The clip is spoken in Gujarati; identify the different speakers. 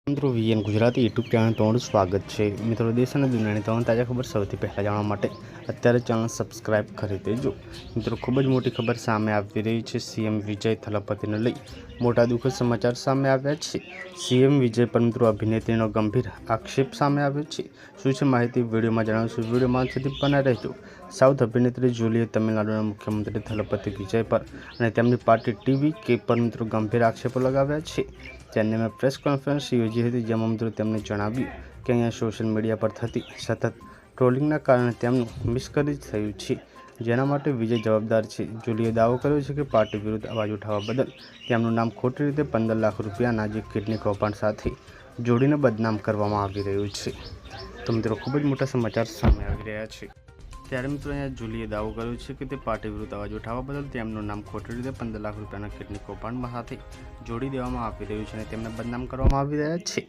Speaker 1: મિત્રો વીએન ગુજરાતી યુટ્યુબ ચેનલ તમારું સ્વાગત છે। મિત્રો દેશ અને દુનિયાની તમામ તાજા ખબર સૌથી પહેલાં જાણવા માટે અત્યારે ચેનલ સબસ્ક્રાઇબ કરી દેજો। મિત્રો ખૂબ જ મોટી ખબર સામે આવી રહી છે। સીએમ વિજય થલપતિને લઈ મોટા દુઃખદ સમાચાર સામે આવ્યા છે। સીએમ વિજય પર મિત્રો અભિનેત્રીનો ગંભીર આક્ષેપ સામે આવ્યો છે। શું છે માહિતી વિડીયોમાં જણાવશું। વિડીયોમાં સુધી બના રહેજો। સાઉથ અભિનેત્રી જુલીએ તમિલનાડુના મુખ્યમંત્રી થલપતિ વિજય પર અને તેમની પાર્ટી ટીવીકે પર મિત્રો ગંભીર આક્ષેપો લગાવ્યા છે। ચેન્નઈ में प्रेस कॉन्फ्रेंस योजी थी, जेमां मित्रों तेमणे जणाव्युं कि अहींया सोशल मीडिया पर थती सतत ट्रोलिंगना कारणे तेमनुं मिसकरेज थयुं छे, जेना माटे विजय जवाबदार छे। जूलीए दावो कर्यो छे कि पार्टी विरुद्ध अवाज उठाववा बदल तेमनुं नाम खोटी रीते 15 लाख रूपियाना जे किडनी कौभांड साथे जोड़ीने बदनाम करवामां आवी रह्युं छे। तो मित्रों खूब ज मोटा समाचार सामे आवी रह्या छे। ત્યારે મિત્રો અહીંયા જુલીએ દાવો કર્યો છે કે તે પાર્ટી વિરુદ્ધ અવાજ ઉઠાવવા બદલ તેમનું નામ ખોટી રીતે 15 લાખ રૂપિયાના કિડની કૌભાંડ સાથે જોડી દેવામાં આવી રહ્યું છે અને તેમને બદનામ કરવામાં આવી રહ્યા છે।